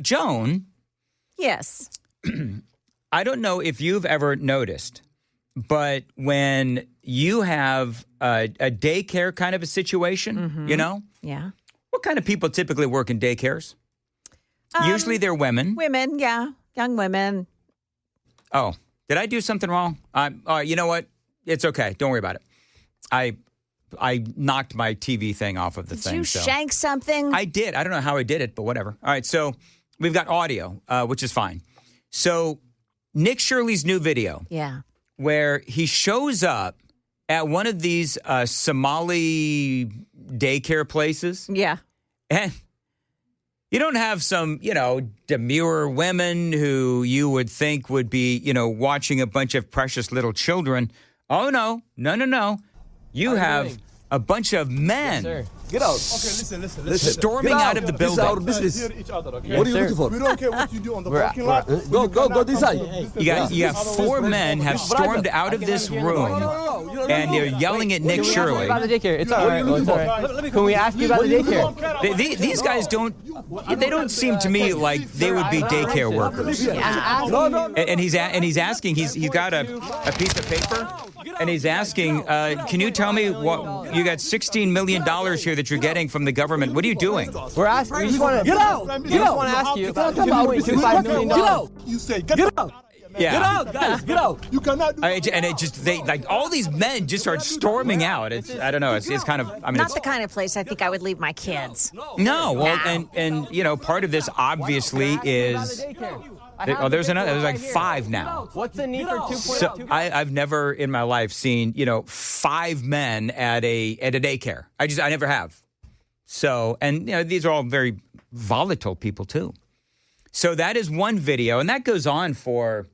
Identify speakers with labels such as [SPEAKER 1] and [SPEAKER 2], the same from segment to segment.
[SPEAKER 1] Joan.
[SPEAKER 2] Yes.
[SPEAKER 1] I don't know if you've ever noticed, but when you have a daycare kind of a situation,
[SPEAKER 2] Yeah.
[SPEAKER 1] what kind of people typically work in daycares? Usually they're women.
[SPEAKER 2] Women, yeah. Young women.
[SPEAKER 1] Oh, did I do something wrong? You know what? It's okay. Don't worry about it. I knocked my TV thing off of the thing.
[SPEAKER 2] Did you shank something?
[SPEAKER 1] I did. I don't know how I did it, but whatever. All right, so we've got audio, which is fine. So Nick Shirley's new video.
[SPEAKER 2] Yeah.
[SPEAKER 1] Where he shows up at one of these Somali daycare places.
[SPEAKER 2] Yeah.
[SPEAKER 1] And you don't have some, demure women who you would think would be, watching a bunch of precious little children. Oh, no. You have a bunch of men.
[SPEAKER 3] Yes,
[SPEAKER 4] Get out.
[SPEAKER 3] Okay, listen.
[SPEAKER 1] Storming out of the building.
[SPEAKER 4] This is
[SPEAKER 3] Hear each other, okay?
[SPEAKER 4] What are you looking for?
[SPEAKER 3] We don't care what you do on the parking lot.
[SPEAKER 4] Go this side.
[SPEAKER 1] You got four men have stormed out of this room, and they're yelling at Nick Shirley.
[SPEAKER 5] About the daycare. It's all right. Can we ask you about the daycare?
[SPEAKER 1] These guys don't seem to me like they would be daycare workers. And he's asking. He's got a piece of paper, and he's asking, can you tell me what you got $16 million here that you're getting from the government? What are you doing?
[SPEAKER 5] We're asking. We just want to
[SPEAKER 4] Get out.
[SPEAKER 5] We just want to ask you. $2.25 million.
[SPEAKER 4] Get out.
[SPEAKER 3] You say
[SPEAKER 4] Get out.
[SPEAKER 1] Yeah.
[SPEAKER 4] Get out, guys. Get out.
[SPEAKER 3] You cannot do
[SPEAKER 1] And it just all these men just start storming out. I don't know. It's kind of
[SPEAKER 2] Not the kind of place I think I would leave my kids.
[SPEAKER 1] No. Well, and part of this obviously is. There's another. There's like 5 now.
[SPEAKER 5] What's the need for 2.2?
[SPEAKER 1] So I've never in my life seen 5 men at a daycare. I never have. So these are all very volatile people too. So that is one video, and that goes on for.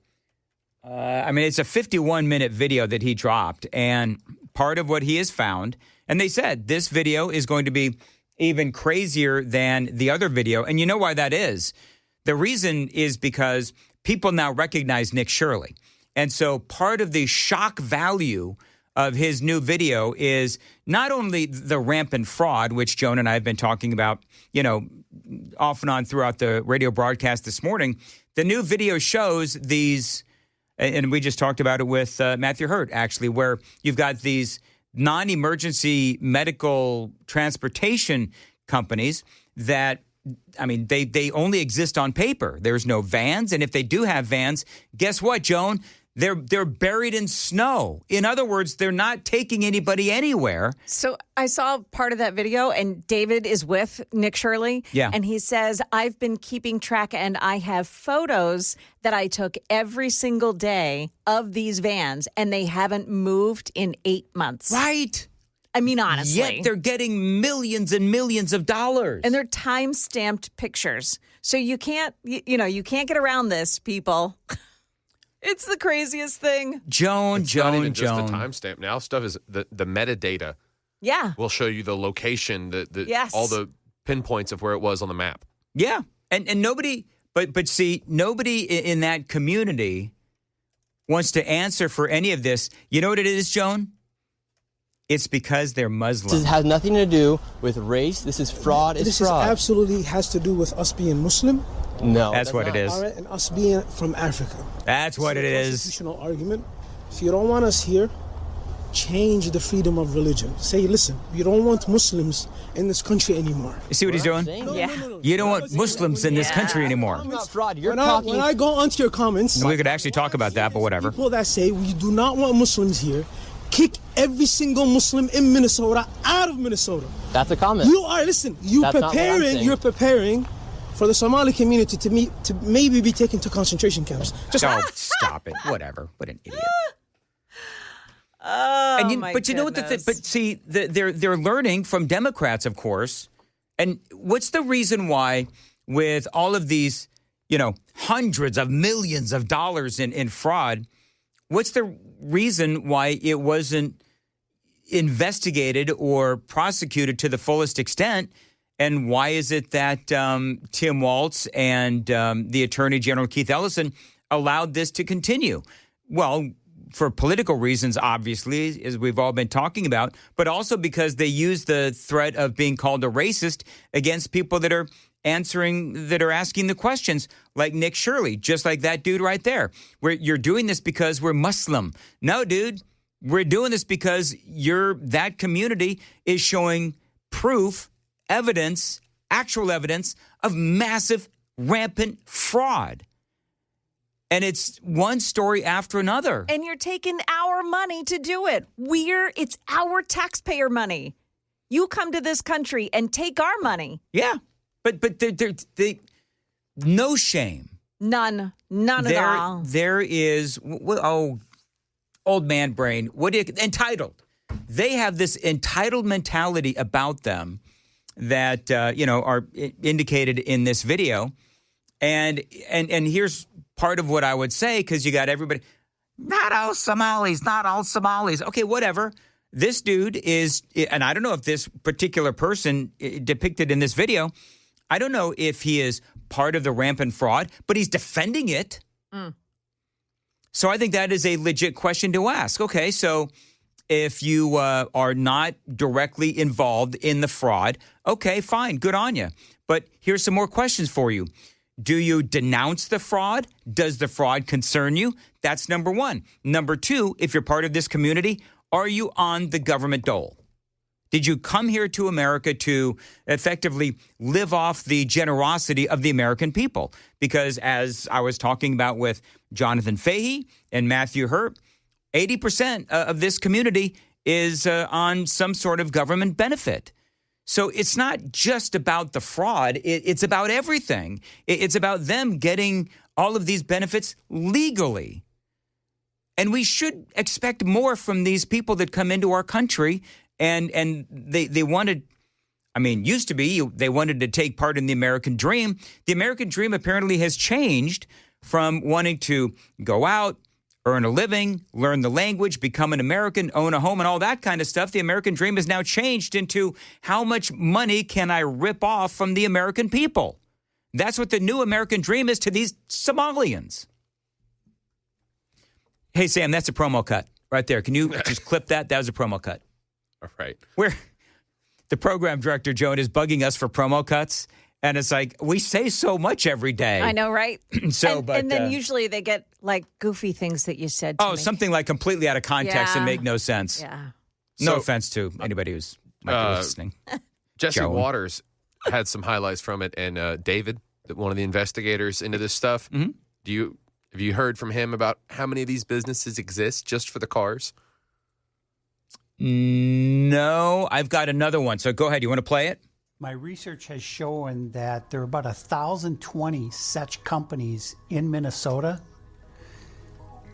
[SPEAKER 1] It's a 51-minute video that he dropped, and part of what he has found, and they said this video is going to be even crazier than the other video, and you know why that is. The reason is because people now recognize Nick Shirley. And so part of the shock value of his new video is not only the rampant fraud, which Joan and I have been talking about, off and on throughout the radio broadcast this morning. The new video shows these, and we just talked about it with Matthew Hurt, actually, where you've got these non-emergency medical transportation companies that they only exist on paper. There's no vans. And if they do have vans, guess what, Joan? They're buried in snow. In other words, they're not taking anybody anywhere.
[SPEAKER 2] So I saw part of that video, and David is with Nick Shirley.
[SPEAKER 1] Yeah.
[SPEAKER 2] And he says, I've been keeping track, and I have photos that I took every single day of these vans, and they haven't moved in 8 months.
[SPEAKER 1] Right.
[SPEAKER 2] Honestly.
[SPEAKER 1] Yet they're getting millions and millions of dollars.
[SPEAKER 2] And they're time-stamped pictures. So you can't, you can't get around this, people. It's the craziest thing.
[SPEAKER 1] Joan.
[SPEAKER 6] Not even just the timestamp. Now stuff is the metadata.
[SPEAKER 2] Yeah.
[SPEAKER 6] Will show you the location,
[SPEAKER 2] yes.
[SPEAKER 6] all the pinpoints of where it was on the map.
[SPEAKER 1] Yeah. And nobody, but see, nobody in that community wants to answer for any of this. You know what it is, Joan? It's because they're Muslim.
[SPEAKER 5] This has nothing to do with race. This is fraud. It's fraud.
[SPEAKER 7] This absolutely has to do with us being Muslim.
[SPEAKER 5] No.
[SPEAKER 1] That's what it is.
[SPEAKER 7] All right, and us being from Africa.
[SPEAKER 1] That's what it is.
[SPEAKER 7] Constitutional argument. If you don't want us here, change the freedom of religion. Say, listen, you don't want Muslims in this country anymore.
[SPEAKER 1] You see what he's doing?
[SPEAKER 2] Yeah.
[SPEAKER 1] You don't want Muslims in this country anymore.
[SPEAKER 5] Fraud.
[SPEAKER 7] When I go onto your comments,
[SPEAKER 1] We could actually talk about that, but whatever.
[SPEAKER 7] people that say we do not want Muslims here, kick every single Muslim in Minnesota out of Minnesota.
[SPEAKER 5] That's a comment.
[SPEAKER 7] You're preparing for the Somali community to maybe be taken to concentration camps.
[SPEAKER 1] Stop it. Whatever. What an idiot.
[SPEAKER 2] But
[SPEAKER 1] you know what? But see, they're learning from Democrats, of course. And what's the reason why, with all of these, hundreds of millions of dollars in fraud, what's the reason why it wasn't investigated or prosecuted to the fullest extent? And why is it that Tim Walz and the Attorney General Keith Ellison allowed this to continue? Well, for political reasons, obviously, as we've all been talking about, but also because they use the threat of being called a racist against people that are that are asking the questions, like Nick Shirley, just like that dude right there, where you're doing this because we're Muslim. No, dude, we're doing this because that community is showing proof, evidence, actual evidence of massive, rampant fraud. And it's one story after another.
[SPEAKER 2] And you're taking our money to do it. It's our taxpayer money. You come to this country and take our money.
[SPEAKER 1] Yeah. But they no shame.
[SPEAKER 2] None at all.
[SPEAKER 1] There is, old man brain. Entitled. They have this entitled mentality about them that, are indicated in this video. And here's part of what I would say, because you got everybody, not all Somalis. Okay, whatever. This dude is, and I don't know if this particular person depicted in this video, I don't know if he is part of the rampant fraud, but he's defending it. So I think that is a legit question to ask. Okay, so if you are not directly involved in the fraud, okay, fine, good on you. But here's some more questions for you. Do you denounce the fraud? Does the fraud concern you? That's number one. Number two, if you're part of this community, are you on the government dole? Did you come here to America to effectively live off the generosity of the American people? Because as I was talking about with Jonathan Fahey and Matthew Hurt, 80% of this community is on some sort of government benefit. So it's not just about the fraud. It's about everything. It's about them getting all of these benefits legally. And we should expect more from these people that come into our country. And they wanted, used to be, they wanted to take part in the American dream. The American dream apparently has changed from wanting to go out, earn a living, learn the language, become an American, own a home, and all that kind of stuff. The American dream has now changed into how much money can I rip off from the American people? That's what the new American dream is to these Somalians. Hey, Sam, that's a promo cut right there. Can you just clip that? That was a promo cut.
[SPEAKER 6] All right.
[SPEAKER 1] Where the program director, Joan, is bugging us for promo cuts. And it's like, we say so much every day.
[SPEAKER 2] I know, right?
[SPEAKER 1] And
[SPEAKER 2] then usually they get like goofy things that you said to me.
[SPEAKER 1] Something like completely out of context and make no sense.
[SPEAKER 2] Yeah.
[SPEAKER 1] No offense to anybody who's might be listening.
[SPEAKER 6] Jesse
[SPEAKER 1] Joan.
[SPEAKER 6] Waters had some highlights from it, and David, one of the investigators into this stuff, have you heard from him about how many of these businesses exist just for the cars?
[SPEAKER 1] No, I've got another one. So go ahead. You want to play it?
[SPEAKER 8] My research has shown that there are about 1,020 such companies in Minnesota,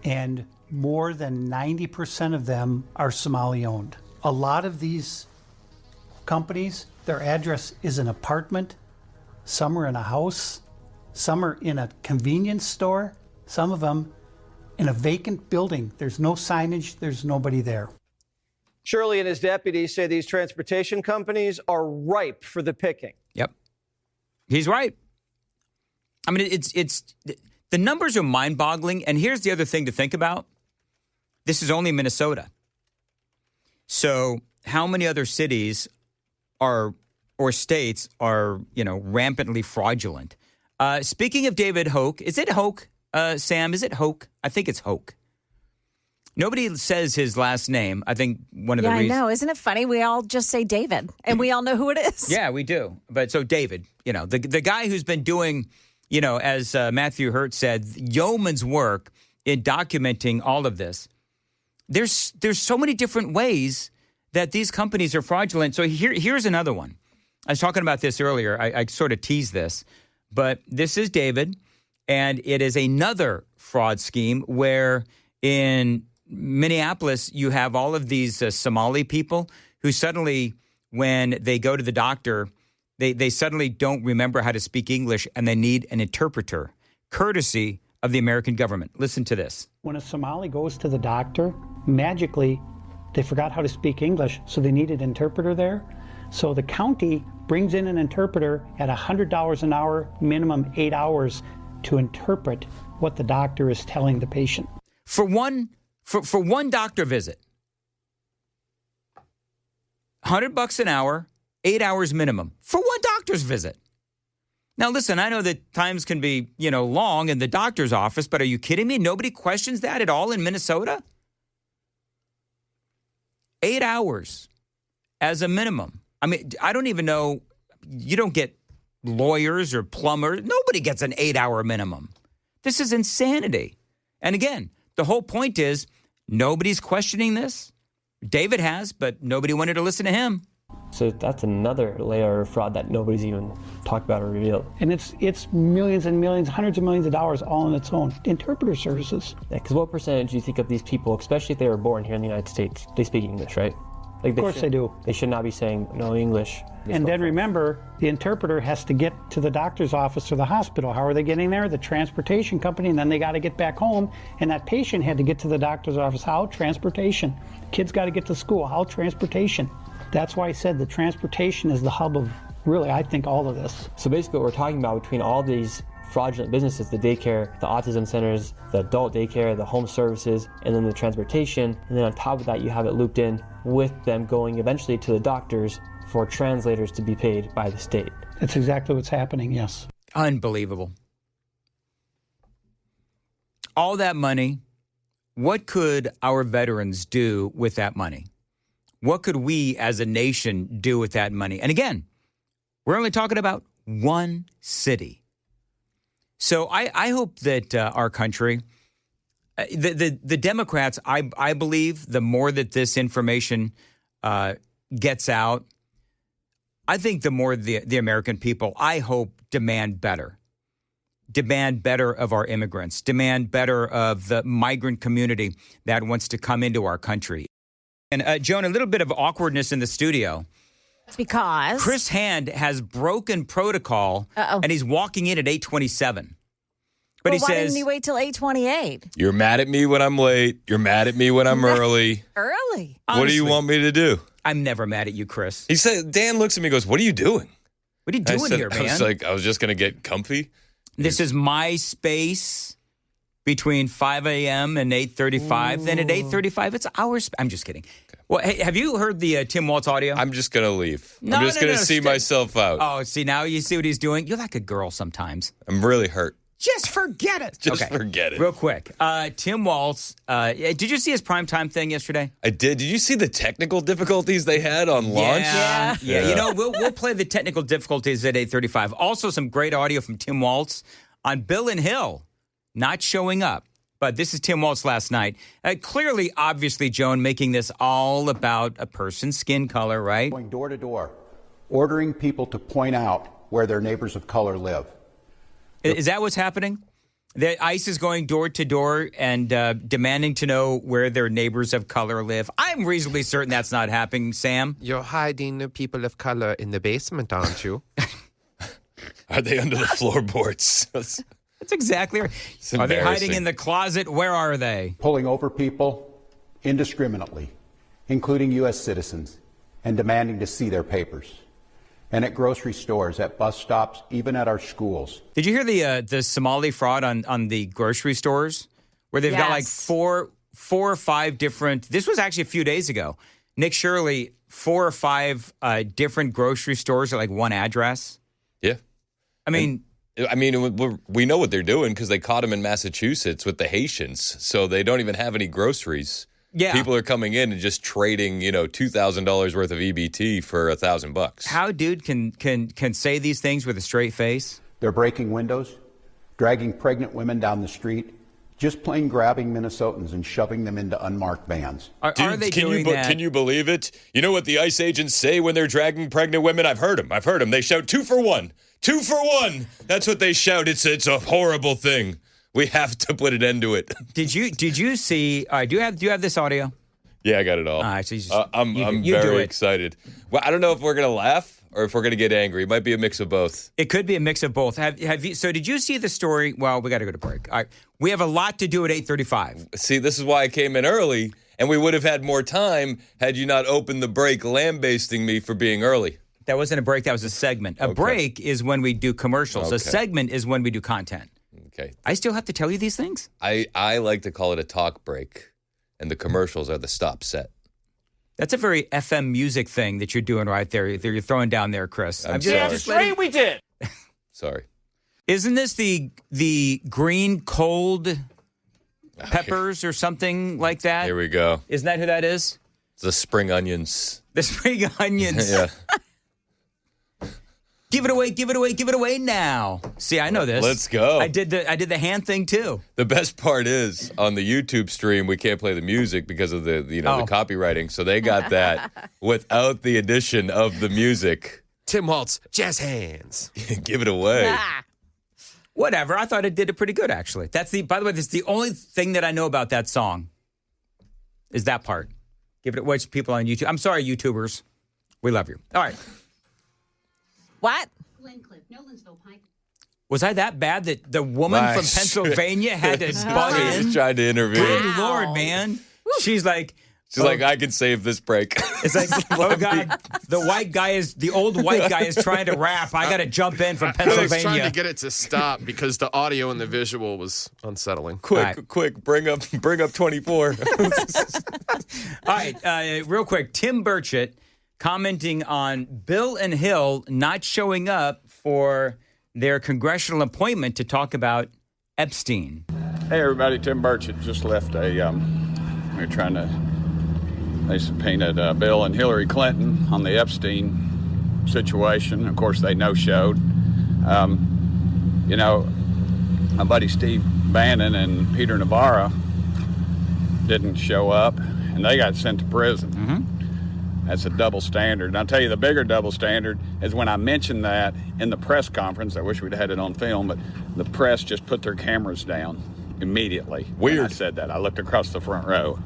[SPEAKER 8] and more than 90% of them are Somali-owned. A lot of these companies, their address is an apartment, some are in a house, some are in a convenience store, some of them in a vacant building. There's no signage, there's nobody there.
[SPEAKER 9] Shirley and his deputies say these transportation companies are ripe for the picking.
[SPEAKER 1] Yep. He's right. It's the numbers are mind-boggling. And here's the other thing to think about. This is only Minnesota. So how many other cities or states are, rampantly fraudulent? Speaking of David Hoke, is it Hoke, Sam? Is it Hoke? I think it's Hoke. Nobody says his last name. I think one of the reasons.
[SPEAKER 2] I know. Isn't it funny? We all just say David, and we all know who it is.
[SPEAKER 1] Yeah, we do. But so David, the guy who's been doing, as Matthew Hurt said, yeoman's work in documenting all of this. There's so many different ways that these companies are fraudulent. So here's another one. I was talking about this earlier. I sort of teased this. But this is David, and it is another fraud scheme where in Minneapolis, you have all of these Somali people who suddenly, when they go to the doctor, they suddenly don't remember how to speak English and they need an interpreter, courtesy of the American government. Listen to this.
[SPEAKER 8] When a Somali goes to the doctor, magically, they forgot how to speak English, so they need an interpreter there. So the county brings in an interpreter at $100 an hour, minimum 8 hours, to interpret what the doctor is telling the patient.
[SPEAKER 1] For one doctor visit, $100 an hour, 8 hours minimum for one doctor's visit. Now, listen, I know that times can be, long in the doctor's office, but are you kidding me? Nobody questions that at all in Minnesota? 8 hours as a minimum. I mean, I don't even know. You don't get lawyers or plumbers. Nobody gets an 8-hour minimum. This is insanity. And again, the whole point is nobody's questioning this. David has, but nobody wanted to listen to him.
[SPEAKER 5] So that's another layer of fraud that nobody's even talked about or revealed.
[SPEAKER 8] And it's millions and millions, hundreds of millions of dollars all on its own. Interpreter services.
[SPEAKER 5] Yeah, because what percentage do you think of these people, especially if they were born here in the United States, they speak English, right?
[SPEAKER 8] Of course they do.
[SPEAKER 5] They should not be saying no English.
[SPEAKER 8] And then remember, the interpreter has to get to the doctor's office or the hospital. How are they getting there? The transportation company, and then they got to get back home. And that patient had to get to the doctor's office. How? Transportation. Kids got to get to school. How? Transportation. That's why I said the transportation is the hub of, really, I think, all of this.
[SPEAKER 5] So basically what we're talking about between all these fraudulent businesses, the daycare, the autism centers, the adult daycare, the home services, and then the transportation, and then on top of that you have it looped in with them going eventually to the doctors for translators to be paid by the state.
[SPEAKER 8] That's exactly what's happening, yes.
[SPEAKER 1] Unbelievable. All that money, what could our veterans do with that money? What could we as a nation do with that money? And again, we're only talking about one city. So I hope that our country, the Democrats, I believe the more that this information gets out, I think the more the American people, I hope, demand better of our immigrants, demand better of the migrant community that wants to come into our country. And Joan, a little bit of awkwardness in the studio.
[SPEAKER 2] Because
[SPEAKER 1] Chris Hand has broken protocol, and he's walking in at 8:27. But
[SPEAKER 2] why
[SPEAKER 1] he says,
[SPEAKER 2] didn't he wait till 8:28?
[SPEAKER 10] You're mad at me when I'm late. You're mad at me when I'm early.
[SPEAKER 2] Early.
[SPEAKER 10] Honestly, what do you want me to do?
[SPEAKER 1] I'm never mad at you, Chris.
[SPEAKER 10] He said, Dan looks at me and goes, what are you doing?
[SPEAKER 1] What are you doing here, man?
[SPEAKER 10] I was like, I was just going to get comfy.
[SPEAKER 1] This is my space between 5 a.m. and 8:35. Then at 8:35, it's our space. I'm just kidding. Okay. Well, hey, have you heard the Tim Waltz audio?
[SPEAKER 10] I'm just going to leave. I'm just going to see myself out.
[SPEAKER 1] Oh, see, now you see what he's doing? You're like a girl sometimes.
[SPEAKER 10] I'm really hurt.
[SPEAKER 1] Just forget it.
[SPEAKER 10] Forget it.
[SPEAKER 1] Real quick. Tim Waltz, did you see his primetime thing yesterday?
[SPEAKER 10] I did. Did you see the technical difficulties they had on launch?
[SPEAKER 1] Yeah. You know, we'll play the technical difficulties at 8:35. Also, some great audio from Tim Waltz on Bill and Hill not showing up. But this is Tim Waltz last night. Clearly, obviously, Joan, making this all about a person's skin color, right?
[SPEAKER 11] Going door to door, ordering people to point out where their neighbors of color live.
[SPEAKER 1] Is that what's happening? The ICE is going door to door and demanding to know where their neighbors of color live. I'm reasonably certain that's not happening, Sam.
[SPEAKER 6] You're hiding the people of color in the basement, aren't you?
[SPEAKER 10] Are they under the floorboards?
[SPEAKER 1] That's exactly right. Are they hiding in the closet? Where are they?
[SPEAKER 11] Pulling over people indiscriminately, including U.S. citizens, and demanding to see their papers. And at grocery stores, at bus stops, even at our schools.
[SPEAKER 1] Did you hear the Somali fraud on the grocery stores? Where they've got like four or five different, this was actually a few days ago. Nick Shirley, 4 or 5 different grocery stores at like one address.
[SPEAKER 10] Yeah.
[SPEAKER 1] I mean,
[SPEAKER 10] we know what they're doing because they caught them in Massachusetts with the Haitians. So they don't even have any groceries.
[SPEAKER 1] Yeah.
[SPEAKER 10] People are coming in and just trading, $2,000 worth of EBT for $1,000.
[SPEAKER 1] How dude can say these things with a straight face?
[SPEAKER 11] They're breaking windows, dragging pregnant women down the street, just plain grabbing Minnesotans and shoving them into unmarked vans.
[SPEAKER 1] Are they doing that?
[SPEAKER 10] Can you believe it? You know what the ICE agents say when they're dragging pregnant women? I've heard them. They shout 2 for 1. 2 for 1. That's what they shout. It's a horrible thing. We have to put an end to it. Did
[SPEAKER 1] you see? Do you have this audio?
[SPEAKER 10] Yeah, I got it all.
[SPEAKER 1] All right, so
[SPEAKER 10] I'm very excited. Well, I don't know if we're gonna laugh or if we're gonna get angry. It might be a mix of both.
[SPEAKER 1] It could be a mix of both. Have you? So did you see the story? Well, we got to go to break. All right, we have a lot to do at 8:35.
[SPEAKER 10] See, this is why I came in early, and we would have had more time had you not opened the break lambasting me for being early.
[SPEAKER 1] That wasn't a break. That was a segment. A break is when we do commercials.
[SPEAKER 10] Okay.
[SPEAKER 1] A segment is when we do content.
[SPEAKER 10] Okay.
[SPEAKER 1] I still have to tell you these things?
[SPEAKER 10] I like to call it a talk break, and the commercials are the stop set.
[SPEAKER 1] That's a very FM music thing that you're doing right there. You're throwing down there, Chris.
[SPEAKER 10] I'm just
[SPEAKER 9] straight we did.
[SPEAKER 10] Sorry.
[SPEAKER 1] Isn't this the green cold peppers or something like that?
[SPEAKER 10] Here we go.
[SPEAKER 1] Isn't that who that is?
[SPEAKER 10] It's the spring onions.
[SPEAKER 1] The spring onions.
[SPEAKER 10] Yeah.
[SPEAKER 1] Give it away now. See, I know this.
[SPEAKER 10] Let's go.
[SPEAKER 1] I did the hand thing too.
[SPEAKER 10] The best part is on the YouTube stream, we can't play the music because of the the copywriting. So they got that without the addition of the music.
[SPEAKER 6] Tim Waltz, jazz hands.
[SPEAKER 10] Give it away.
[SPEAKER 1] Whatever. I thought it did it pretty good, actually. By the way, this is the only thing that I know about that song. Is that part. Give it away to people on YouTube. I'm sorry, YouTubers. We love you. All right.
[SPEAKER 2] What?
[SPEAKER 12] Glencliff, Nolensville Pike.
[SPEAKER 1] Was I that bad that the woman from Pennsylvania had to butt in?
[SPEAKER 10] Just tried to intervene.
[SPEAKER 1] Good Lord, man. She's like,
[SPEAKER 10] I can save this break.
[SPEAKER 1] It's like, oh God, the old white guy is trying to rap. I got to jump in from
[SPEAKER 6] I was
[SPEAKER 1] Pennsylvania.
[SPEAKER 6] trying to get it to stop because the audio and the visual was unsettling.
[SPEAKER 10] Quick, bring up 24.
[SPEAKER 1] All right, real quick, Tim Burchett commenting on Bill and Hill not showing up for their congressional appointment to talk about Epstein.
[SPEAKER 13] Hey everybody, Tim Burchett just left they subpoenaed Bill and Hillary Clinton on the Epstein situation. Of course, they no-showed. My buddy Steve Bannon and Peter Navarro didn't show up, and they got sent to prison.
[SPEAKER 1] Mm-hmm.
[SPEAKER 13] That's a double standard. And I'll tell you, the bigger double standard is when I mentioned that in the press conference. I wish we'd had it on film, but the press just put their cameras down immediately.
[SPEAKER 10] Weird.
[SPEAKER 13] When I said that. I looked across the front row.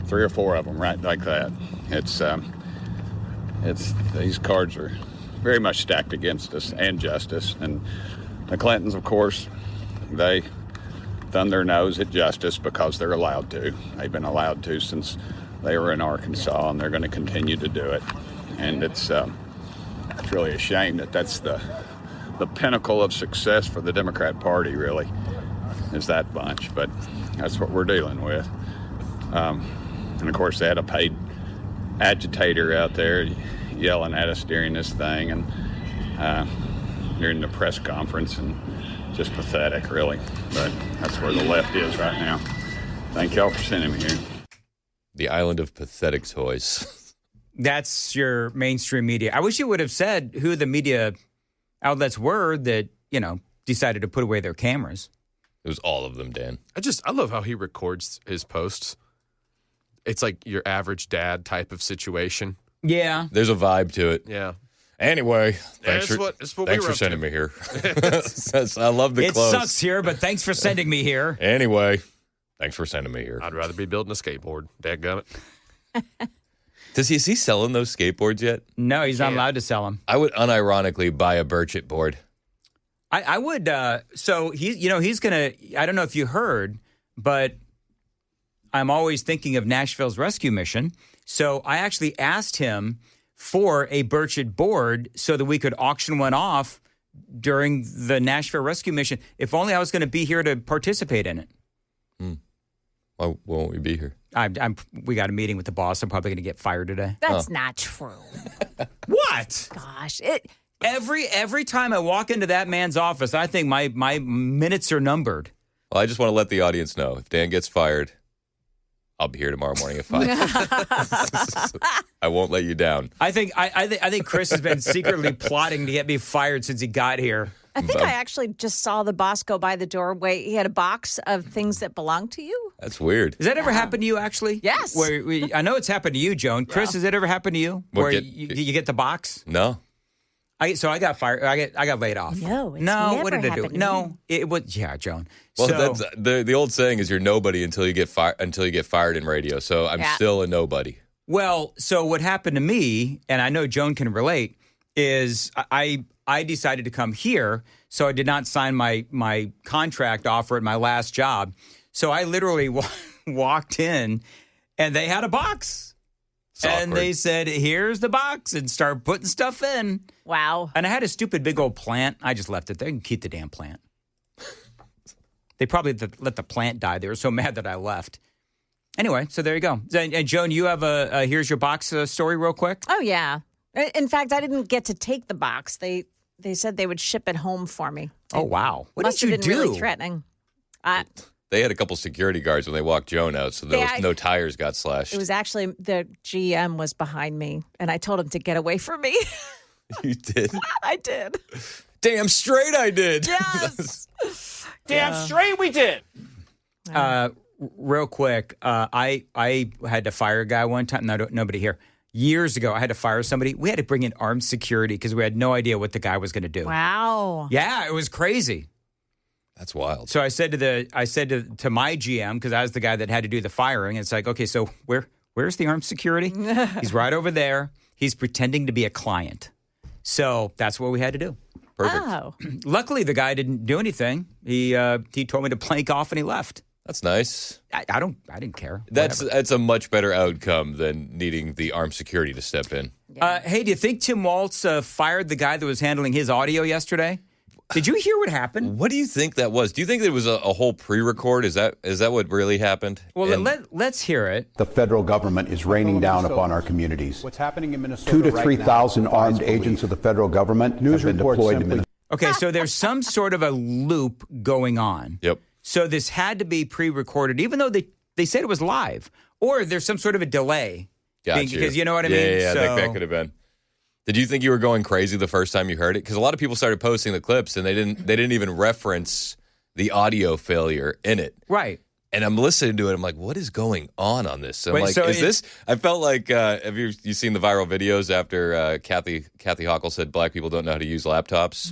[SPEAKER 13] 3 or 4 of them, right like that. It's these cards are very much stacked against us and justice. And the Clintons, of course, they thumb their nose at justice because they're allowed to. They've been allowed to since they were in Arkansas, and they're going to continue to do it. And it's really a shame that that's the pinnacle of success for the Democrat Party. Really, is that bunch. But that's what we're dealing with. And, of course, they had a paid agitator out there yelling at us during this thing and during the press conference, and just pathetic, really. But that's where the left is right now. Thank y'all for sending me here.
[SPEAKER 10] The island of pathetic toys.
[SPEAKER 1] That's your mainstream media. I wish you would have said who the media outlets were that, decided to put away their cameras.
[SPEAKER 10] It was all of them, Dan.
[SPEAKER 6] I love how he records his posts. It's like your average dad type of situation.
[SPEAKER 1] Yeah.
[SPEAKER 10] There's a vibe to it.
[SPEAKER 6] Yeah.
[SPEAKER 10] Anyway,
[SPEAKER 6] thanks
[SPEAKER 10] for sending me here. I love the clothes.
[SPEAKER 1] It sucks here, but thanks for sending me here.
[SPEAKER 10] Anyway, thanks for sending me here.
[SPEAKER 6] I'd rather be building a skateboard. Dadgummit.
[SPEAKER 10] Is he selling those skateboards yet?
[SPEAKER 1] No, he's not allowed to sell them.
[SPEAKER 10] I would unironically buy a Burchett board.
[SPEAKER 1] I would. So he's going to, I don't know if you heard, but I'm always thinking of Nashville's rescue mission. So I actually asked him for a Burchett board so that we could auction one off during the Nashville rescue mission. If only I was going to be here to participate in it.
[SPEAKER 10] Why won't we be here?
[SPEAKER 1] We got a meeting with the boss. I'm probably going to get fired today.
[SPEAKER 2] That's not true.
[SPEAKER 1] What?
[SPEAKER 2] Gosh,
[SPEAKER 1] every time I walk into that man's office, I think my minutes are numbered.
[SPEAKER 10] Well, I just want to let the audience know if Dan gets fired, I'll be here tomorrow morning at 5. I won't let you down.
[SPEAKER 1] I think Chris has been secretly plotting to get me fired since he got here.
[SPEAKER 2] I think I actually just saw the boss go by the doorway. He had a box of things that belong to you.
[SPEAKER 10] That's weird.
[SPEAKER 1] Has that ever happened to you, actually?
[SPEAKER 2] Yes.
[SPEAKER 1] I know it's happened to you, Joan. Chris, has it ever happened to you? Where you get the box?
[SPEAKER 10] No.
[SPEAKER 1] So I got fired. I got laid off.
[SPEAKER 2] No, it's
[SPEAKER 1] what did I do? No, it was Joan.
[SPEAKER 10] Well,
[SPEAKER 1] so,
[SPEAKER 10] that's, the old saying is you're nobody until you get fired in radio. So I'm still a nobody.
[SPEAKER 1] Well, so what happened to me, and I know Joan can relate, is I decided to come here, so I did not sign my contract offer at my last job. So I literally walked in, and they had a box. And they said, here's the box, and start putting stuff in.
[SPEAKER 2] Wow.
[SPEAKER 1] And I had a stupid big old plant. I just left it there. You can keep the damn plant. They probably let the plant die. They were so mad that I left. Anyway, so there you go. And Joan, you have here's your box story real quick?
[SPEAKER 2] Oh, yeah. In fact, I didn't get to take the box. They They said they would ship it home for me.
[SPEAKER 1] Oh, wow. What
[SPEAKER 2] Must
[SPEAKER 1] did you
[SPEAKER 2] have been
[SPEAKER 1] do?
[SPEAKER 2] really threatening.
[SPEAKER 6] They had a couple security guards when they walked Joan out, so no tires got slashed.
[SPEAKER 2] It was actually the GM was behind me, and I told him to get away from me.
[SPEAKER 6] You did?
[SPEAKER 2] I did.
[SPEAKER 6] Damn straight I did.
[SPEAKER 2] Yes.
[SPEAKER 9] Damn straight we did.
[SPEAKER 1] Real quick, I had to fire a guy one time. Nobody here. Years ago, I had to fire somebody. We had to bring in armed security because we had no idea what the guy was going to do.
[SPEAKER 2] Wow.
[SPEAKER 1] Yeah, it was crazy.
[SPEAKER 6] That's wild.
[SPEAKER 1] So I said to my GM, because I was the guy that had to do the firing. It's like, okay, so where's the armed security? He's right over there. He's pretending to be a client. So that's what we had to do.
[SPEAKER 6] Perfect.
[SPEAKER 2] Oh.
[SPEAKER 1] Luckily, the guy didn't do anything. He told me to plank off and he left.
[SPEAKER 6] That's nice.
[SPEAKER 1] I didn't care.
[SPEAKER 6] That's a much better outcome than needing the armed security to step in.
[SPEAKER 1] Hey, do you think Tim Waltz fired the guy that was handling his audio yesterday? Did you hear what happened?
[SPEAKER 6] What do you think that was? Do you think it was a whole pre-record? Is that what really happened?
[SPEAKER 1] Well, let's hear it.
[SPEAKER 11] The federal government is raining down upon our communities.
[SPEAKER 3] What's happening in Minnesota
[SPEAKER 11] 2,000 to
[SPEAKER 3] right
[SPEAKER 11] 3,000
[SPEAKER 3] now
[SPEAKER 11] armed
[SPEAKER 3] defies
[SPEAKER 11] agents of the federal government have been deployed to Minnesota.
[SPEAKER 1] Okay, so there's some sort of a loop going on.
[SPEAKER 6] Yep.
[SPEAKER 1] So this had to be pre-recorded, even though they said it was live. Or there's some sort of a delay.
[SPEAKER 6] Gotcha.
[SPEAKER 1] Because you know what I mean?
[SPEAKER 6] Yeah, that could have been. Did you think you were going crazy the first time you heard it? Because a lot of people started posting the clips and they didn't even reference the audio failure in it.
[SPEAKER 1] Right.
[SPEAKER 6] And I'm listening to it. I'm like, what is going on this? I'm
[SPEAKER 1] Wait,
[SPEAKER 6] like,
[SPEAKER 1] so
[SPEAKER 6] is this? I felt like, have you seen the viral videos after Kathy Hochul said black people don't know how to use laptops?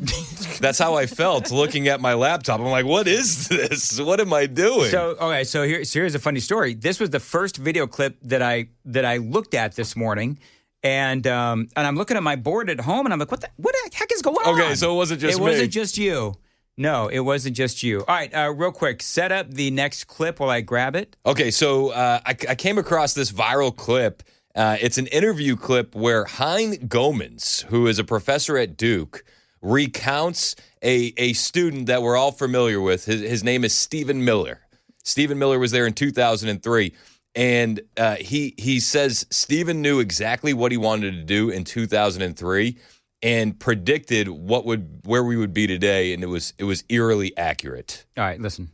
[SPEAKER 6] That's how I felt looking at my laptop. I'm like, what is this? What am I doing?
[SPEAKER 1] So here's a funny story. This was the first video clip that I looked at this morning. And I'm looking at my board at home, and I'm like, what the heck is going on?
[SPEAKER 6] Okay, so it wasn't just me.
[SPEAKER 1] It wasn't just you. No, it wasn't just you. All right, real quick, set up the next clip while I grab it.
[SPEAKER 6] Okay, so I came across this viral clip. It's an interview clip where Hein Gomans, who is a professor at Duke, recounts a student that we're all familiar with. His name is Stephen Miller. Stephen Miller was there in 2003. And he says Stephen knew exactly what he wanted to do in 2003 and predicted where we would be today, and it was eerily accurate.
[SPEAKER 1] All right, listen.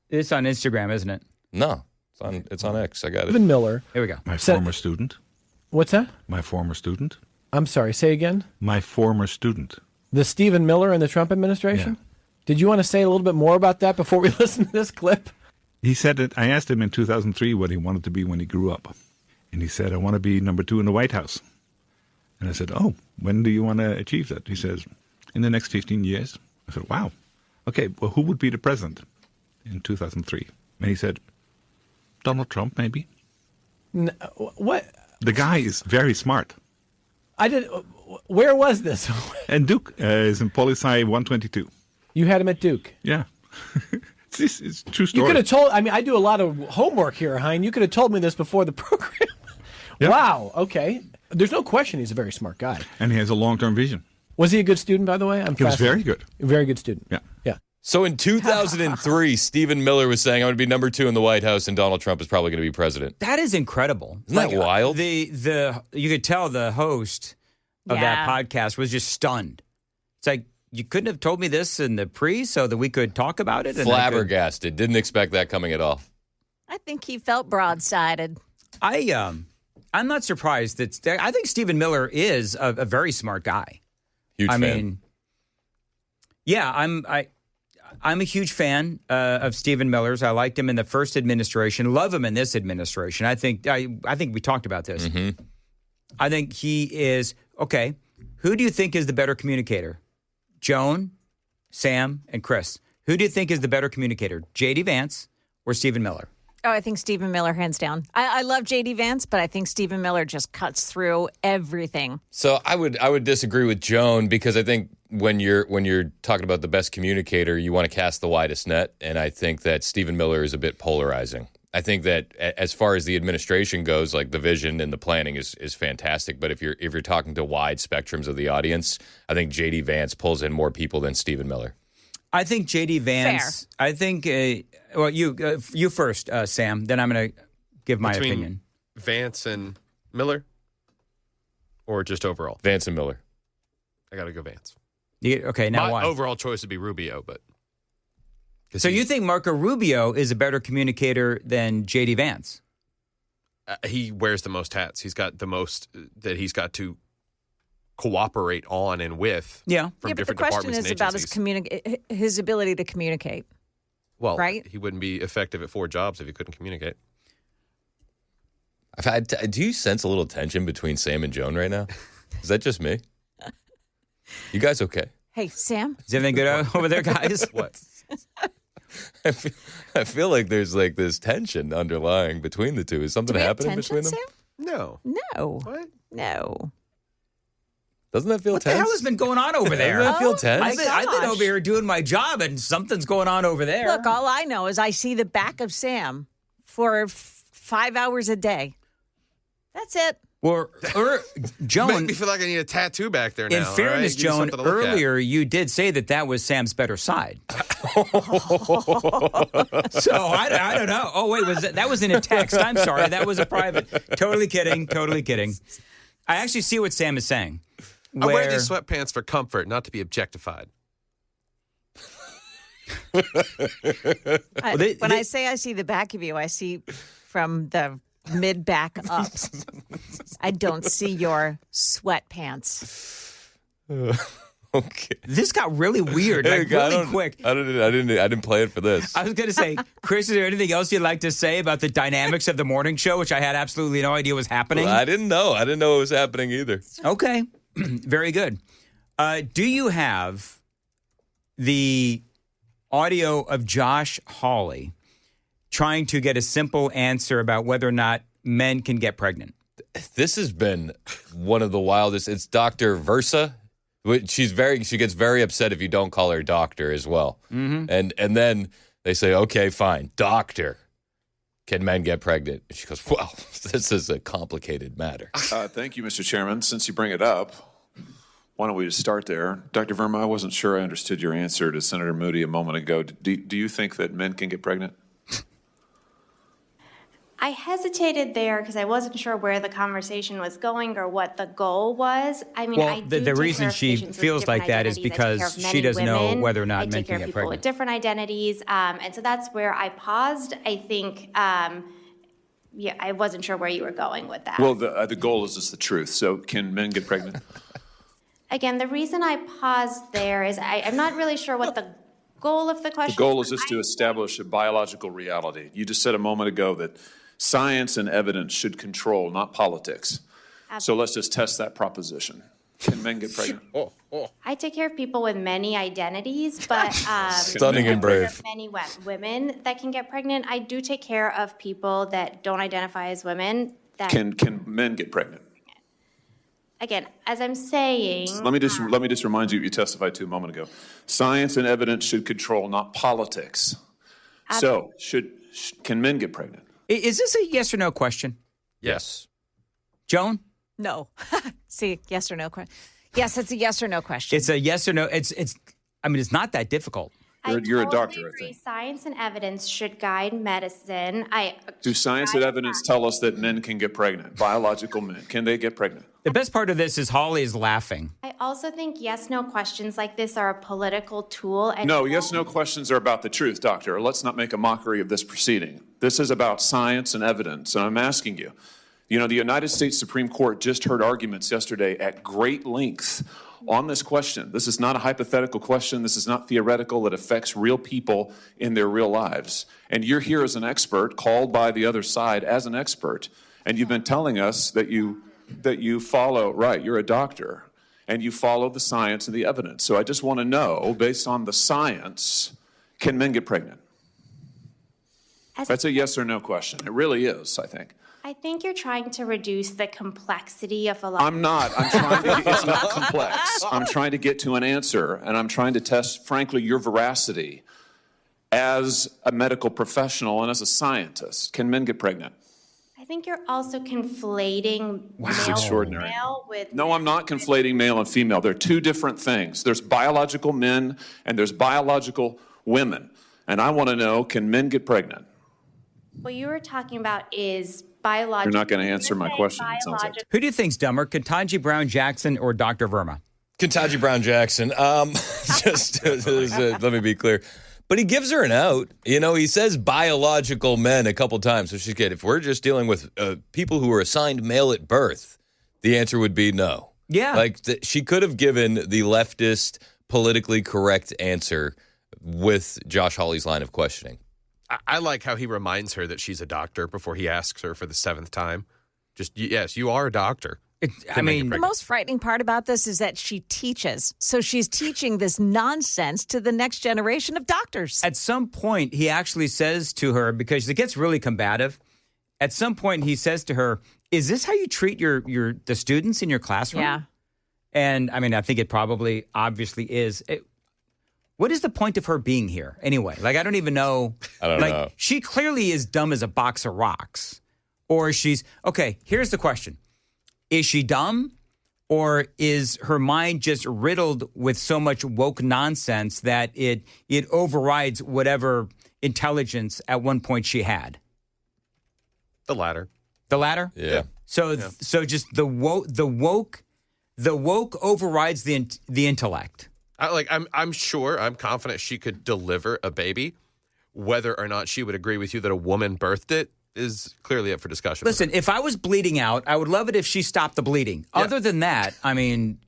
[SPEAKER 1] It's on Instagram, isn't it?
[SPEAKER 6] No, it's on X. I got it.
[SPEAKER 14] Stephen Miller.
[SPEAKER 1] Here we go.
[SPEAKER 15] My former student.
[SPEAKER 14] What's that?
[SPEAKER 15] My former student.
[SPEAKER 14] I'm sorry, say again?
[SPEAKER 15] My former student.
[SPEAKER 14] The Stephen Miller in the Trump administration?
[SPEAKER 15] Yeah.
[SPEAKER 14] Did you want to say a little bit more about that before we listen to this clip?
[SPEAKER 15] He said that I asked him in 2003 what he wanted to be when he grew up. And he said, I want to be number 2 in the White House. And I said, oh, when do you want to achieve that? He says, in the next 15 years. I said, wow. Okay, well, who would be the president in 2003? And he said, Donald Trump, maybe.
[SPEAKER 14] What?
[SPEAKER 15] The guy is very smart.
[SPEAKER 14] Where was this?
[SPEAKER 15] And Duke is in Poli-Sci 122.
[SPEAKER 14] You had him at Duke?
[SPEAKER 15] Yeah. It's a true story.
[SPEAKER 14] You could have told, I do a lot of homework here, Hein. You could have told me this before the program. Yep. Wow, okay. There's no question he's a very smart guy.
[SPEAKER 15] And he has a long-term vision.
[SPEAKER 14] Was he a good student, by the way?
[SPEAKER 15] He was very good.
[SPEAKER 14] A very good student.
[SPEAKER 15] Yeah.
[SPEAKER 6] So in 2003, Stephen Miller was saying, I'm going to be number 2 in the White House, and Donald Trump is probably going to be president.
[SPEAKER 1] That is incredible.
[SPEAKER 6] Isn't that wild?
[SPEAKER 1] You could tell the host of that podcast was just stunned. It's like, you couldn't have told me this in the pre so that we could talk about it?
[SPEAKER 6] Flabbergasted. Didn't expect that coming at all.
[SPEAKER 2] I think he felt broadsided.
[SPEAKER 1] I'm not surprised that I think Stephen Miller is a very smart guy.
[SPEAKER 6] Huge fan.
[SPEAKER 1] Mean, yeah, I'm a huge fan of Stephen Miller's. I liked him in the first administration. Love him in this administration. I think we talked about this.
[SPEAKER 6] Mm-hmm.
[SPEAKER 1] I think he is okay. Who do you think is the better communicator? Joan, Sam, and Chris. Who do you think is the better communicator, J.D. Vance or Stephen Miller?
[SPEAKER 2] Oh, I think Stephen Miller, hands down. I love J.D. Vance, but I think Stephen Miller just cuts through everything.
[SPEAKER 6] So I would disagree with Joan because I think when you're talking about the best communicator, you want to cast the widest net, and I think that Stephen Miller is a bit polarizing. I think that as far as the administration goes, like the vision and the planning is fantastic. But if you're talking to wide spectrums of the audience, I think J.D. Vance pulls in more people than Stephen Miller.
[SPEAKER 1] I think J.D. Vance. Fair. I think. You first, Sam. Then I'm going to give my opinion.
[SPEAKER 6] Vance and Miller.
[SPEAKER 16] or just overall?
[SPEAKER 6] Vance and Miller.
[SPEAKER 16] I got to go Vance.
[SPEAKER 1] Okay, now
[SPEAKER 16] My
[SPEAKER 1] why?
[SPEAKER 16] overall choice would be Rubio, but.
[SPEAKER 1] So you think Marco Rubio is a better communicator than J.D. Vance?
[SPEAKER 16] He wears the most hats. He's got the most that he's got to cooperate on and with.
[SPEAKER 1] Yeah.
[SPEAKER 16] From
[SPEAKER 2] but the
[SPEAKER 16] different
[SPEAKER 2] question
[SPEAKER 16] departments
[SPEAKER 2] is
[SPEAKER 16] and
[SPEAKER 2] about
[SPEAKER 16] agencies.
[SPEAKER 2] his ability to communicate.
[SPEAKER 16] Well,
[SPEAKER 2] right?
[SPEAKER 16] He wouldn't be effective at 4 jobs if he couldn't communicate.
[SPEAKER 6] Do you sense a little tension between Sam and Joan right now? Is that just me? You guys okay?
[SPEAKER 2] Hey, Sam?
[SPEAKER 1] Is everything good over there, guys?
[SPEAKER 16] What?
[SPEAKER 6] I feel like there's like this tension underlying between the two. Is something
[SPEAKER 2] Do we have
[SPEAKER 6] happening
[SPEAKER 2] tension,
[SPEAKER 6] between them?
[SPEAKER 2] Sam?
[SPEAKER 16] No.
[SPEAKER 2] No.
[SPEAKER 16] What?
[SPEAKER 2] No.
[SPEAKER 6] Doesn't that feel
[SPEAKER 1] What
[SPEAKER 6] tense?
[SPEAKER 1] the hell has been going on over there?
[SPEAKER 6] Doesn't that feel tense?
[SPEAKER 1] I've been over here doing my job, and something's going on over there.
[SPEAKER 2] Look, all I know is I see the back of Sam for 5 hours a day. That's it.
[SPEAKER 1] Or Joan,
[SPEAKER 16] Make me feel like I need a tattoo back there now.
[SPEAKER 1] in fairness,
[SPEAKER 16] all right? Give me
[SPEAKER 1] Joan,
[SPEAKER 16] something to look at.
[SPEAKER 1] earlier you did say that was Sam's better side. So I don't know. Oh wait, that was in a text? I'm sorry, that was a private. Totally kidding. I actually see what Sam is saying.
[SPEAKER 16] I wear these sweatpants for comfort, not to be objectified.
[SPEAKER 2] When I say I see the back of you, I see from the mid-back up. I don't see your sweatpants.
[SPEAKER 6] Okay.
[SPEAKER 1] This got really weird, like really quick.
[SPEAKER 6] I didn't play it for this.
[SPEAKER 1] I was going to say, Chris, is there anything else you'd like to say about the dynamics of the morning show, which I had absolutely no idea was happening?
[SPEAKER 6] Well, I didn't know. I didn't know it was happening either.
[SPEAKER 1] Okay. Very good. Do you have the audio of Josh Hawley trying to get a simple answer about whether or not men can get pregnant?
[SPEAKER 6] This has been one of the wildest. It's Dr. Versa. She gets very upset if you don't call her doctor as well. Mm-hmm. And then they say, okay, fine, doctor, can men get pregnant? And she goes, well, this is a complicated matter.
[SPEAKER 17] Thank you, Mr. Chairman. Since you bring it up, why don't we just start there? Dr. Verma, I wasn't sure I understood your answer to Senator Moody a moment ago. Do you think that men can get pregnant?
[SPEAKER 18] I hesitated there because I wasn't sure where the conversation was going or what the goal was. I mean,
[SPEAKER 1] well, the reason she feels like that is because she doesn't know whether or not men can get
[SPEAKER 18] people
[SPEAKER 1] pregnant.
[SPEAKER 18] With different identities, and so that's where I paused. I think, I wasn't sure where you were going with that.
[SPEAKER 17] Well, the goal is just the truth. So can men get pregnant?
[SPEAKER 18] Again, the reason I paused there is I'm not really sure what the goal of the question.
[SPEAKER 17] The goal is just to establish a biological reality. You just said a moment ago that science and evidence should control, not politics. Absolutely. So let's just test that proposition. Can men get pregnant?
[SPEAKER 18] I take care of people with many identities, but
[SPEAKER 6] stunning and brave.
[SPEAKER 18] There are many women that can get pregnant. I do take care of people that don't identify as women. That
[SPEAKER 17] can men get pregnant?
[SPEAKER 18] Again, as I'm saying,
[SPEAKER 17] let me just remind you what you testified to a moment ago. Science and evidence should control, not politics. So can men get pregnant?
[SPEAKER 1] Is this a yes or no question?
[SPEAKER 16] Yes.
[SPEAKER 1] Joan?
[SPEAKER 2] No. See, yes or no question. Yes, it's a yes or no question.
[SPEAKER 1] It's a yes or no. It's not that difficult.
[SPEAKER 17] You're a doctor, I
[SPEAKER 18] agree.
[SPEAKER 17] think.
[SPEAKER 18] Science and evidence should guide medicine.
[SPEAKER 17] Do science and evidence tell us that men can get pregnant? Biological men. Can they get pregnant?
[SPEAKER 1] The best part of this is Holly is laughing.
[SPEAKER 18] I also think yes/no questions like this are a political tool. And
[SPEAKER 17] no, yes/no questions are about the truth, doctor. Let's not make a mockery of this proceeding. This is about science and evidence, and I'm asking you. You know, the United States Supreme Court just heard arguments yesterday at great length on this question. This is not a hypothetical question. This is not theoretical. It affects real people in their real lives. And you're here as an expert, called by the other side as an expert, and you've been telling us that you follow, right, you're a doctor, and you follow the science and the evidence. So I just want to know, based on the science, can men get pregnant? That's a yes or no question. It really is, I think.
[SPEAKER 18] I think you're trying to reduce the complexity of a lot.
[SPEAKER 17] I'm not. It's not complex. I'm trying to get to an answer, and I'm trying to test, frankly, your veracity as a medical professional and as a scientist. Can men get pregnant?
[SPEAKER 18] I think you're also conflating male with...
[SPEAKER 17] No, I'm not conflating male and female. They're two different things. There's biological men and there's biological women. And I want to know, can men get pregnant?
[SPEAKER 18] What you were talking about is biological.
[SPEAKER 17] You're not going to answer my question, it sounds like.
[SPEAKER 1] Who do you think's dumber, Ketanji Brown Jackson or Dr. Verma?
[SPEAKER 6] Ketanji Brown Jackson. Let me be clear. But he gives her an out. You know, he says biological men a couple times. So she's good. If we're just dealing with people who are assigned male at birth, the answer would be no.
[SPEAKER 1] Yeah.
[SPEAKER 6] Like, she could have given the leftist, politically correct answer with Josh Hawley's line of questioning.
[SPEAKER 16] I like how he reminds her that she's a doctor before he asks her for the 7th time. Just, yes, you are a doctor.
[SPEAKER 2] The most frightening part about this is that she teaches. So she's teaching this nonsense to the next generation of doctors.
[SPEAKER 1] At some point, he actually says to her, because it gets really combative, at some point he says to her, is this how you treat the students in your classroom?
[SPEAKER 2] Yeah.
[SPEAKER 1] And, I mean, I think it probably obviously is. What is the point of her being here anyway? Like, I don't even know.
[SPEAKER 6] I don't know.
[SPEAKER 1] She clearly is dumb as a box of rocks. Or okay, here's the question. Is she dumb, or is her mind just riddled with so much woke nonsense that it overrides whatever intelligence at one point she had?
[SPEAKER 16] The latter.
[SPEAKER 1] The latter?
[SPEAKER 6] Yeah.
[SPEAKER 1] So just the woke overrides the intellect.
[SPEAKER 16] I'm sure, I'm confident she could deliver a baby. Whether or not she would agree with you that a woman birthed it is clearly up for discussion.
[SPEAKER 1] Listen, if I was bleeding out, I would love it if she stopped the bleeding. Yeah. Other than that, I mean,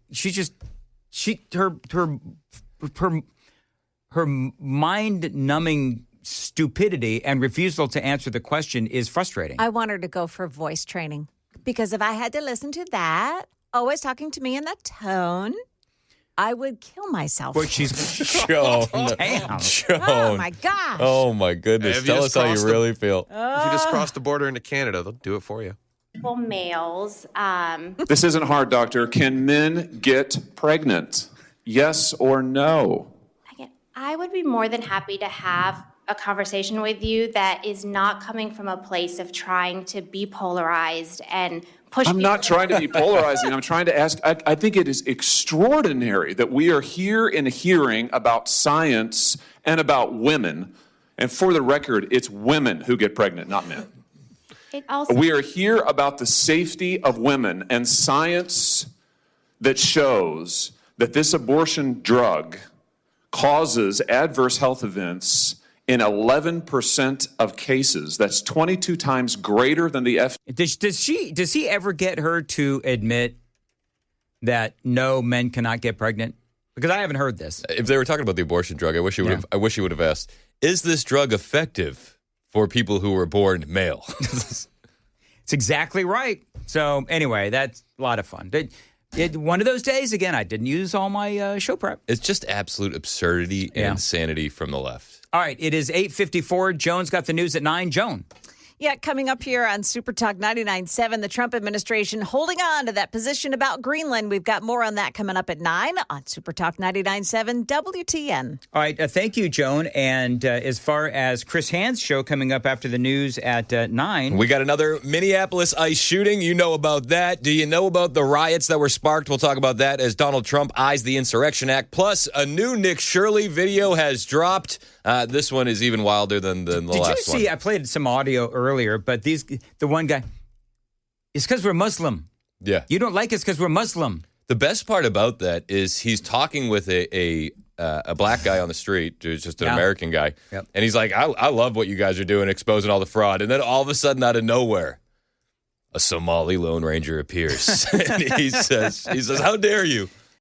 [SPEAKER 1] her mind-numbing stupidity and refusal to answer the question is frustrating.
[SPEAKER 2] I want her to go for voice training, because if I had to listen to that, always talking to me in that tone, I would kill myself.
[SPEAKER 1] But she's
[SPEAKER 6] Joan.
[SPEAKER 1] Damn.
[SPEAKER 6] Joan.
[SPEAKER 2] Oh, my gosh.
[SPEAKER 6] Oh, my goodness. Tell us how you really feel.
[SPEAKER 16] If you just cross the border into Canada, they'll do it for you.
[SPEAKER 18] Males.
[SPEAKER 17] This isn't hard, doctor. Can men get pregnant? Yes or no?
[SPEAKER 18] I would be more than happy to have a conversation with you that is not coming from a place of trying to be polarized and push.
[SPEAKER 17] I'm not trying to be polarizing. I'm trying to ask. I think it is extraordinary that we are here in a hearing about science and about women. And for the record, it's women who get pregnant, not men. We are here about the safety of women and science that shows that this abortion drug causes adverse health events in 11% of cases. That's 22 times greater than the FDA.
[SPEAKER 1] Does he ever get her to admit that no, men cannot get pregnant? Because I haven't heard this.
[SPEAKER 6] If they were talking about the abortion drug, I wish he would have asked, is this drug effective for people who were born male?
[SPEAKER 1] It's exactly right. So anyway, that's a lot of fun. One of those days, again, I didn't use all my show prep.
[SPEAKER 6] It's just absolute absurdity and insanity from the left.
[SPEAKER 1] All right, it is 8:54. Joan's got the news at 9. Joan.
[SPEAKER 2] Yeah, coming up here on Super Talk 99.7, the Trump administration holding on to that position about Greenland. We've got more on that coming up at 9 on Super Talk 99.7 WTN.
[SPEAKER 1] All right, thank you, Joan. And as far as Chris Hand's show coming up after the news at 9.
[SPEAKER 6] We got another Minneapolis ICE shooting. You know about that. Do you know about the riots that were sparked? We'll talk about that as Donald Trump eyes the Insurrection Act. Plus, a new Nick Shirley video has dropped. This one is even wilder than the last one.
[SPEAKER 1] Did you see, I played some audio earlier, but the one guy, it's because we're Muslim.
[SPEAKER 6] Yeah.
[SPEAKER 1] You don't like us because we're Muslim.
[SPEAKER 6] The best part about that is he's talking with a black guy on the street, who's just an American guy.
[SPEAKER 1] Yep.
[SPEAKER 6] And he's like, I love what you guys are doing, exposing all the fraud. And then all of a sudden, out of nowhere, a Somali Lone Ranger appears. And he says, how dare you?